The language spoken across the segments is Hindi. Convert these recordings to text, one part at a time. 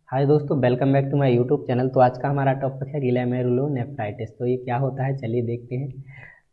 हाय दोस्तों, welcome back to my YouTube channel. तो आज का हमारा टॉपिक है ग्लोमेरुलोनेफ्राइटिस। तो ये क्या होता है, चलिए देखते हैं।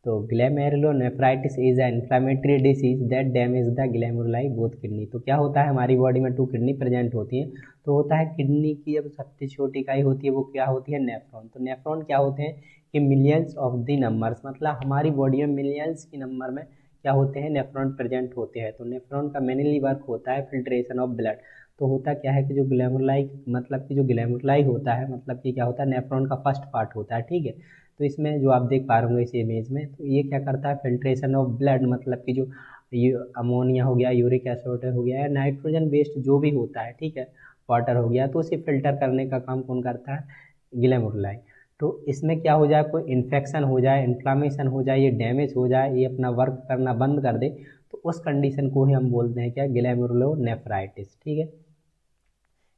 तो glomerulonephritis is a inflammatory disease that damage the glomeruli both kidney. तो क्या होता है, हमारी बॉडी में 2 किडनी प्रेजेंट होती हैं। तो होता है किडनी की जब सबसे छोटी इकाई होती है वो क्या होती है, नेफ्रॉन। तो नेफ्रॉन क्या होते हैं कि मिलियंस ऑफ द नंबर्स, मतलब हमारी बॉडी में मिलियंस की नंबर में क्या होते हैं, नेफ्रॉन प्रेजेंट होते हैं। तो नेफ्रॉन का मेनली वर्क होता है फिल्ट्रेशन ऑफ ब्लड। तो होता क्या है कि जो ग्लैमेरुलाई मतलब कि जो ग्लैमेरुलाई होता है, मतलब कि क्या होता है, नेफ्रॉन का फर्स्ट पार्ट होता है, ठीक है। तो इसमें जो आप देख पा रहे होंगे इस इमेज में, तो ये क्या करता है, फिल्ट्रेशन ऑफ ब्लड, मतलब कि जो ये अमोनिया हो गया, यूरिक एसिड हो गया या नाइट्रोजन बेस्ड जो भी होता है, ठीक है, वाटर हो गया, तो उसे फिल्टर करने का काम कौन करता है, ग्लैमेरुलाई। तो इसमें क्या हो जाए, कोई इन्फेक्शन हो जाए, इन्फ्लामेशन हो जाए, ये डैमेज हो जाए, ये अपना वर्क करना बंद कर दे, तो उस कंडीशन को ही हम बोलते हैं क्या, ग्लैमेरुलोनेफ्राइटिस, ठीक है।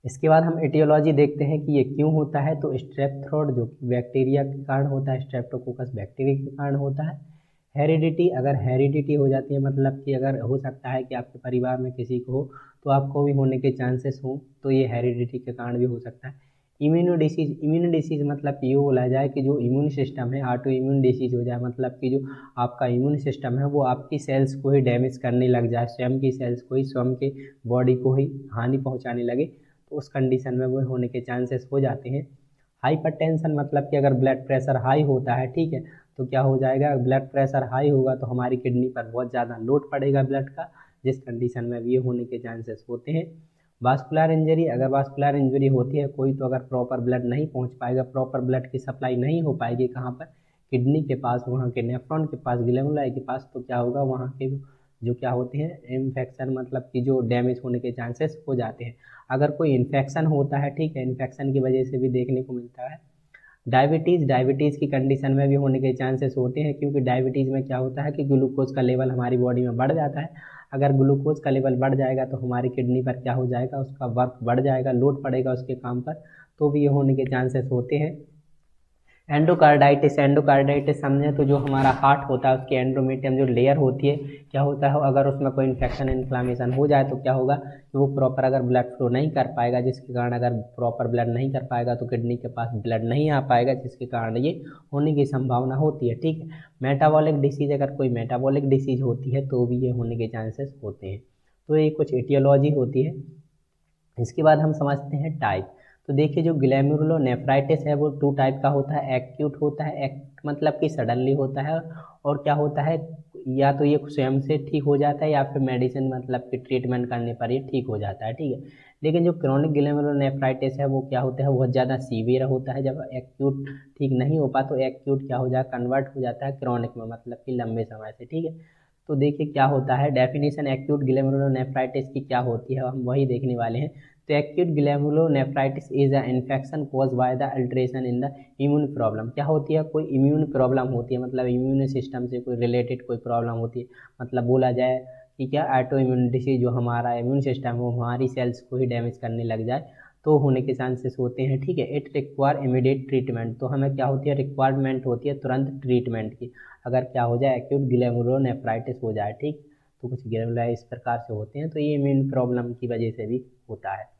इसके बाद हम एटियोलॉजी देखते हैं कि ये क्यों होता है। तो स्ट्रेप थ्रोट जो कि बैक्टीरिया के कारण होता है, स्ट्रेप्टोकोकस बैक्टीरिया के कारण होता है। हेरिडिटी, अगर हेरिडिटी हो जाती है, मतलब कि अगर हो सकता है कि आपके परिवार में किसी को हो तो आपको भी होने के चांसेस हो, तो ये हेरिडिटी के कारण भी हो सकता है। इम्यूनो डिसीज मतलब कि ये बोला जाए कि जो इम्यून सिस्टम है, ऑटो इम्यून डिसीज हो जाए, मतलब कि जो आपका इम्यून सिस्टम है वो आपकी सेल्स को ही डैमेज करने लग जाए, स्वयं की सेल्स को ही, स्वयं के बॉडी को ही हानि पहुंचाने लगे, तो उस कंडीशन में वो होने के चांसेस हो जाते हैं। हाइपरटेंशन मतलब कि अगर ब्लड प्रेशर हाई होता है, ठीक है, तो क्या हो जाएगा, ब्लड प्रेशर हाई होगा तो हमारी किडनी पर बहुत ज़्यादा लोड पड़ेगा ब्लड का, जिस कंडीशन में ये होने के चांसेस होते हैं। वास्कुलर इंजरी, अगर वास्कुलर इंजरी होती है कोई, तो अगर प्रॉपर ब्लड नहीं पहुंच पाएगा, प्रॉपर ब्लड की सप्लाई नहीं हो पाएगी कहाँ पर, किडनी के पास, वहाँ के नेफ्रॉन के पास, ग्लैमेरुलाई के पास, तो क्या होगा, वहाँ के जो क्या होते हैं इन्फेक्शन, मतलब कि जो डैमेज होने के चांसेस हो जाते हैं। अगर कोई इन्फेक्शन होता है, ठीक है, इन्फेक्शन की वजह से भी देखने को मिलता है। डायबिटीज़ की कंडीशन में भी होने के चांसेस होते हैं, क्योंकि डायबिटीज़ में क्या होता है कि ग्लूकोज का लेवल हमारी बॉडी में बढ़ जाता है। अगर ग्लूकोज का लेवल बढ़ जाएगा तो हमारी किडनी पर क्या हो जाएगा, उसका वर्क बढ़ जाएगा, लोड पड़ेगा उसके काम पर, तो भी ये होने के चांसेस होते हैं। एंडोकार्डाइटिस समझे तो जो हमारा हार्ट होता है उसकी एंडोमेट्रियम जो लेयर होती है, क्या होता है, अगर उसमें कोई इन्फेक्शन इन्फ्लामेशन हो जाए तो क्या होगा कि वो प्रॉपर अगर ब्लड फ्लो नहीं कर पाएगा, जिसके कारण अगर प्रॉपर ब्लड नहीं कर पाएगा तो किडनी के पास ब्लड नहीं आ पाएगा, जिसके कारण ये होने की संभावना होती है, ठीक है। मेटाबॉलिक डिसीज, अगर कोई मेटाबॉलिक डिसीज होती है तो भी ये होने के चांसेस होते हैं। तो ये कुछ एटियोलॉजी होती है। इसके बाद हम समझते हैं टाइप। तो देखिए जो ग्लैमेरुलोनेफ्राइटिस है वो 2 टाइप का होता है। एक्यूट होता है, मतलब कि सडनली होता है, और क्या होता है, या तो ये स्वयं से ठीक हो जाता है या फिर मेडिसिन मतलब कि ट्रीटमेंट करने पर ये ठीक हो जाता है, ठीक है। लेकिन जो क्रोनिक ग्लैमेरुलोनेफ्राइटिस है वो क्या होता है, बहुत ज़्यादा सीवियर होता है। जब एक्यूट ठीक नहीं हो पाता तो एक्यूट क्या हो जाए, कन्वर्ट हो जाता है क्रोनिक में, मतलब कि लंबे समय से, ठीक है। तो देखिए क्या होता है, डेफिनेशन एक्यूट ग्लैमेरुलोनेफ्राइटिस की क्या होती है, हम वही देखने वाले हैं। तो acute glomerulonephritis is a infection cause by the alteration in the immune problem. क्या होती है, कोई इम्यून प्रॉब्लम होती है, मतलब इम्यून सिस्टम से कोई रिलेटेड कोई प्रॉब्लम होती है। मतलब बोला जाए कि क्या ऑटो इम्यून डिसीज, जो हमारा इम्यून सिस्टम है वो हमारी सेल्स को ही डैमेज करने लग जाए, तो होने के चांसेस होते हैं, ठीक है। इट रिक्वायर इमीडिएट ट्रीटमेंट, तो हमें क्या होती है, रिक्वायरमेंट होती है तुरंत ट्रीटमेंट की, अगर क्या हो जाए, एक्यूट ग्लैमेरुलोनेफ्राइटिस हो जाए, ठीक। तो कुछ ग्लैमेरुलाई इस प्रकार से होते हैं, तो ये इम्यून प्रॉब्लम की वजह से भी होता है।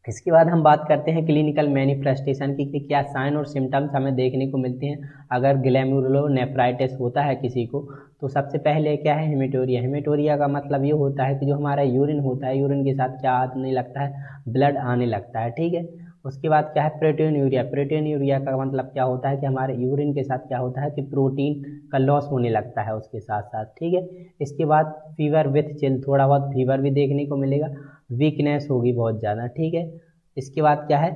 इसके बाद हम बात करते हैं क्लिनिकल मैनिफेस्टेशन की, कि क्या साइन और सिम्टम्स हमें देखने को मिलते हैं अगर ग्लैमेरुलोनेफ्राइटिस होता है किसी को। तो सबसे पहले क्या है, हेमेटोरिया। हेमेटोरिया का मतलब ये होता है कि जो हमारा यूरिन होता है, यूरिन के साथ क्या आने लगता है, ब्लड आने लगता है, ठीक है। उसके बाद क्या है, प्रोटीनूरिया। प्रोटीनूरिया का मतलब क्या होता है कि हमारे यूरिन के साथ क्या होता है कि प्रोटीन का लॉस होने लगता है उसके साथ साथ, ठीक है। इसके बाद फीवर विथ चिल, थोड़ा बहुत फीवर भी देखने को मिलेगा, वीकनेस होगी बहुत ज़्यादा, ठीक है। इसके बाद क्या है,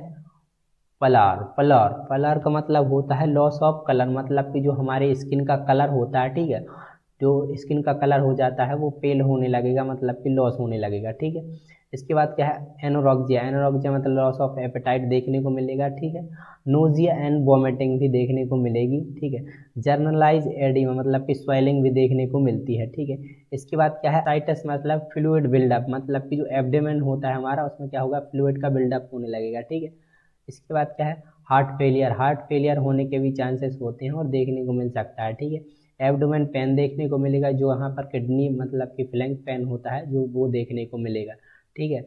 पलार। पलार पलार का मतलब होता है लॉस ऑफ कलर, मतलब कि जो हमारे स्किन का कलर होता है, ठीक है, जो स्किन का कलर हो जाता है वो पेल होने लगेगा, मतलब कि लॉस होने लगेगा, ठीक है। इसके बाद क्या है, एनोरेक्सिया। एनोरेक्सिया मतलब लॉस ऑफ एपेटाइट देखने को मिलेगा, ठीक है। नोजिया एंड वॉमिटिंग भी देखने को मिलेगी, ठीक है। जर्नलाइज एडिमा मतलब कि स्वेलिंग भी देखने को मिलती है, ठीक है। इसके बाद क्या है, साइटस मतलब फ्लूइड बिल्डअप, मतलब कि जो एब्डोमेन होता है हमारा उसमें क्या होगा, फ्लूइड का बिल्डअप होने लगेगा, ठीक है। इसके बाद क्या है, हार्ट फेलियर। हार्ट फेलियर होने के भी चांसेस होते हैं और देखने को मिल सकता है, ठीक है। एब्डोमेन पेन देखने को मिलेगा, जो यहाँ पर किडनी मतलब कि फ्लैंक पेन होता है जो वो देखने को मिलेगा, ठीक है।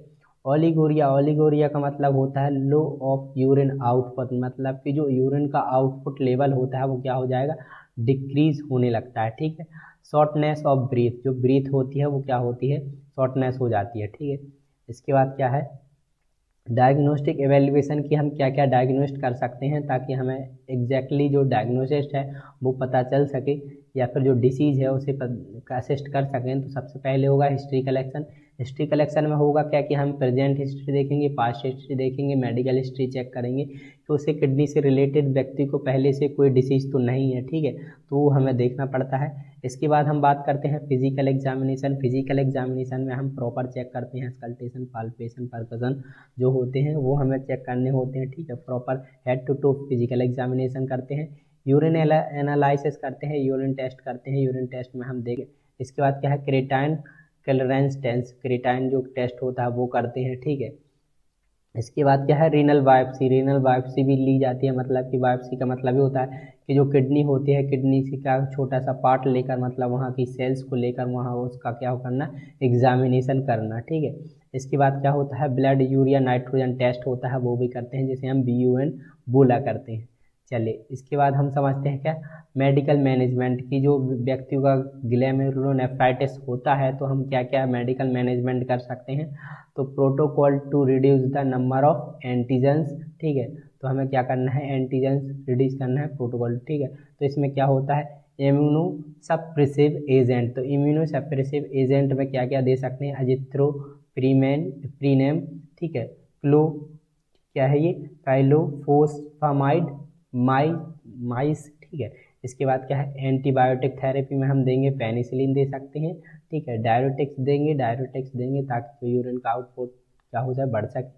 ओलिगोरिया, ओलिगोरिया का मतलब होता है लो ऑफ यूरिन आउटपुट, मतलब कि जो यूरिन का आउटपुट लेवल होता है वो क्या हो जाएगा, डिक्रीज होने लगता है, ठीक है। शॉर्टनेस ऑफ ब्रीथ, जो ब्रीथ होती है वो क्या होती है, शॉर्टनेस हो जाती है, ठीक है। इसके बाद क्या है, डायग्नोस्टिक एवेल्युएशन की हम क्या क्या डायग्नोस्ट कर सकते हैं ताकि हमें एग्जैक्टली जो डायग्नोसिस है वो पता चल सके, या फिर जो डिसीज़ है उसे असिस्ट कर सकें। तो सबसे पहले होगा हिस्ट्री कलेक्शन। हिस्ट्री कलेक्शन में होगा क्या कि हम प्रेजेंट हिस्ट्री देखेंगे, पास्ट हिस्ट्री देखेंगे, मेडिकल हिस्ट्री चेक करेंगे कि उसे किडनी से रिलेटेड व्यक्ति को पहले से कोई डिसीज़ तो नहीं है, ठीक है, तो वो हमें देखना पड़ता है। इसके बाद हम बात करते हैं फिजिकल एग्जामिनेशन। फिजिकल एग्जामिनेशन में हम प्रॉपर चेक करते हैं स्कल्टेशन, पाल्पेशन, परकशन जो होते हैं वो हमें चेक करने होते हैं, ठीक है। Proper head to toe physical examination करते हैं। यूरिन एनालिसिस करते हैं, यूरिन टेस्ट करते हैं, यूरिन टेस्ट में हम देखें। इसके बाद क्या है, क्रेटाइन क्लियरेंस टेस्ट, क्रेटाइन जो टेस्ट होता है वो करते हैं, ठीक है। इसके बाद क्या है, रीनल बायोप्सी। रीनल बायोप्सी भी ली जाती है, मतलब कि बायोप्सी का मतलब ये होता है कि जो किडनी होती है, किडनी से क्या छोटा सा पार्ट लेकर, मतलब वहाँ की सेल्स को लेकर वहाँ उसका क्या करना, एग्जामिनेशन करना, ठीक है। इसके बाद क्या होता है, ब्लड यूरिया नाइट्रोजन टेस्ट होता है, वो भी करते हैं, जिसे हम BUN बोला करते हैं। चलिए इसके बाद हम समझते हैं क्या, मेडिकल मैनेजमेंट की। जो व्यक्तियों का ग्लैमेरुलोनेफ्राइटिस होता है तो हम क्या क्या मेडिकल मैनेजमेंट कर सकते हैं, तो protocol to reduce the number of antigens, ठीक है। तो हमें क्या करना है, एंटीजेंस रिड्यूस करना है, प्रोटोकॉल, ठीक है। तो इसमें क्या होता है, इम्यूनो सप्रेसिव एजेंट। तो इम्यूनो सप्रेसिव एजेंट में क्या क्या दे सकते हैं, अजिथ्रोप्रीमेन, प्रीनेम, ठीक है, क्लो, क्या है ये, साइलोफोस्फामाइड, माई माइस, ठीक है। इसके बाद क्या है, एंटीबायोटिक थेरेपी में हम देंगे पेनिसिलिन दे सकते हैं, ठीक है। डायरेटिक्स देंगे ताकि यूरिन का आउटपुट क्या हो जाए, बढ़ सके,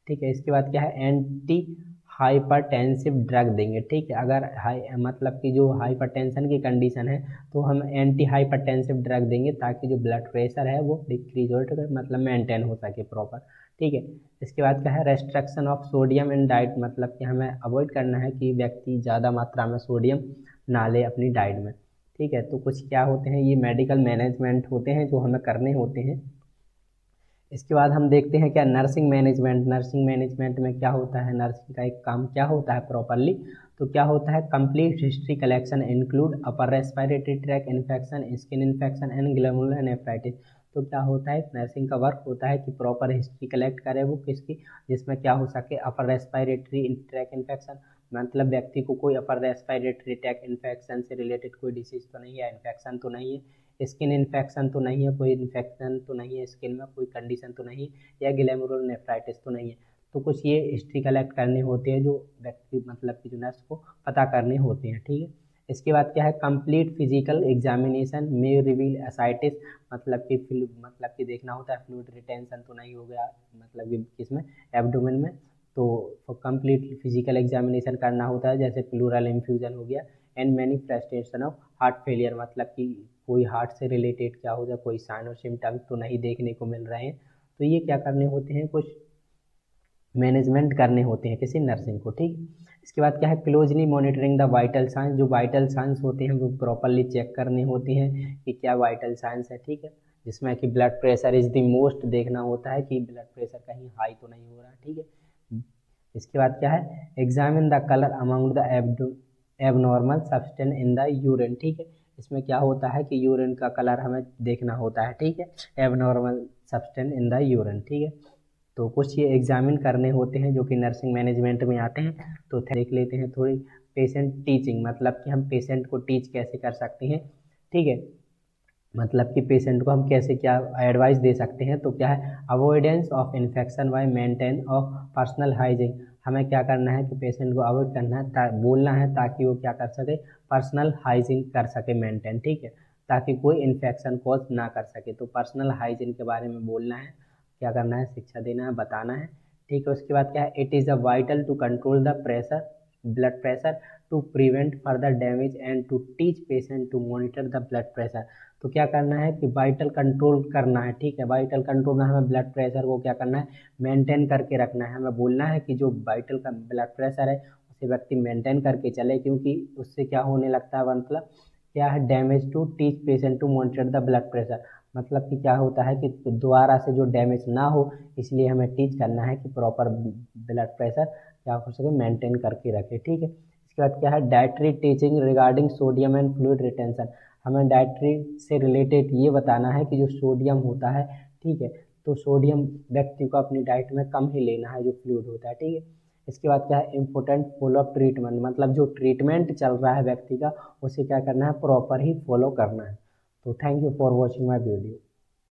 ठीक है। इसके बाद क्या है, एंटी हाइपरटेंसिव ड्रग देंगे, ठीक है। अगर हाई मतलब कि जो हाइपरटेंशन की कंडीशन है तो हम एंटी हाइपरटेंसिव ड्रग देंगे ताकि जो ब्लड प्रेशर है वो डिक्रीज हो, मतलब मेंटेन हो सके प्रॉपर, ठीक है। इसके बाद क्या है, restriction of sodium in diet, मतलब कि हमें अवॉइड करना है कि व्यक्ति ज़्यादा मात्रा में सोडियम ना ले अपनी डाइट में, ठीक है। तो कुछ क्या होते हैं, ये मेडिकल मैनेजमेंट होते हैं जो हमें करने होते हैं। इसके बाद हम देखते हैं क्या, नर्सिंग मैनेजमेंट। नर्सिंग मैनेजमेंट में क्या होता है, नर्सिंग का एक काम क्या होता है प्रॉपरली, तो क्या होता है, complete history collection include upper respiratory track infection, skin infection and glomerular nephritis. तो क्या होता है, नर्सिंग का वर्क होता है कि प्रॉपर हिस्ट्री कलेक्ट करे वो किसकी, जिसमें क्या हो सके, अपर रेस्पिरेटरी ट्रैक इन्फेक्शन, मतलब व्यक्ति को कोई अपर रेस्पिरेटरी ट्रैक इन्फेक्शन से रिलेटेड कोई डिसीज तो नहीं है, इन्फेक्शन तो नहीं है, स्किन इन्फेक्शन तो नहीं है, कोई इन्फेक्शन तो नहीं है स्किन में, कोई कंडीशन तो नहीं, या ग्लैमरुलर नेफ्राइटिस तो नहीं है। तो कुछ ये हिस्ट्री कलेक्ट करने होते हैं जो व्यक्ति मतलब कि जो नर्स को पता करने होते हैं, ठीक है। इसके बाद क्या है, कंप्लीट फिजिकल एग्जामिनेशन में रिवील एसाइटिस, मतलब कि देखना होता है फ्लूइड रिटेंशन तो नहीं हो गया, मतलब कि किसमें, एब्डोमेन में। तो कंप्लीट फिजिकल एग्जामिनेशन करना होता है, जैसे प्लूरल इन्फ्यूजन हो गया, and manifestation of heart failure, मतलब कि कोई हार्ट से रिलेटेड क्या हो जाए, कोई साइन और सिम्टम्स तो नहीं देखने को मिल रहे हैं। तो ये क्या करने होते हैं, कुछ मैनेजमेंट करने होते हैं किसी नर्सिंग को, ठीक। इसके बाद क्या है, closely monitoring the vital science. जो वाइटल साइंस होते हैं वो प्रॉपरली चेक करने होते हैं कि क्या वाइटल साइंस है, ठीक है। जिसमें कि blood pressure is the most देखना होता है कि ब्लड प्रेशर कहीं हाई तो नहीं हो रहा, ठीक है। इसके बाद क्या है, examine the colour among the abnormal substance in the urine, ठीक है। इसमें क्या होता है कि यूरिन का कलर हमें देखना होता है, ठीक है, abnormal substance in the urine, ठीक है। तो कुछ ये एग्जामिन करने होते हैं जो कि नर्सिंग मैनेजमेंट में आते हैं। तो देख लेते हैं थोड़ी पेशेंट टीचिंग, मतलब कि हम पेशेंट को टीच कैसे कर सकते हैं, ठीक है, मतलब कि पेशेंट को हम कैसे क्या एडवाइस दे सकते हैं। तो क्या है, avoidance of infection by maintain of personal hygiene. हमें क्या करना है कि पेशेंट को अवॉइड करना है, बोलना है ताकि वो क्या कर सके, पर्सनल हाइजीन कर सके मेंटेन, ठीक है, ताकि कोई इन्फेक्शन कॉज ना कर सके। तो पर्सनल हाइजीन के बारे में बोलना है, क्या करना है, शिक्षा देना है, बताना है, ठीक है। उसके बाद क्या है, it is a vital to control the pressure, blood pressure, to prevent further damage and to teach patient to monitor the blood pressure. तो क्या करना है कि वाइटल कंट्रोल करना है, ठीक है। वाइटल कंट्रोल में हमें ब्लड प्रेशर को क्या करना है, मेंटेन करके रखना है। हमें बोलना है कि जो वाइटल का ब्लड प्रेशर है उसे व्यक्ति मेंटेन करके चले, क्योंकि उससे क्या होने लगता है, मतलब क्या है, damage to teach patient to monitor the blood pressure, मतलब कि क्या होता है कि दोबारा से जो डैमेज ना हो, इसलिए हमें टीच करना है कि प्रॉपर ब्लड प्रेशर क्या हो सके मेंटेन करके रखे। ठीक है, इसके बाद क्या है, dietary teaching regarding sodium and fluid retention. हमें डाइटरी से रिलेटेड ये बताना है कि जो सोडियम होता है, ठीक है, तो सोडियम व्यक्ति को अपनी डाइट में कम ही लेना है जो फ्लूइड होता है। ठीक है, इसके बाद क्या है, इम्पोर्टेंट फॉलोअप ट्रीटमेंट, मतलब जो ट्रीटमेंट चल रहा है व्यक्ति का, उसे क्या करना है, प्रॉपर ही फॉलो करना है। तो thank you for watching my video.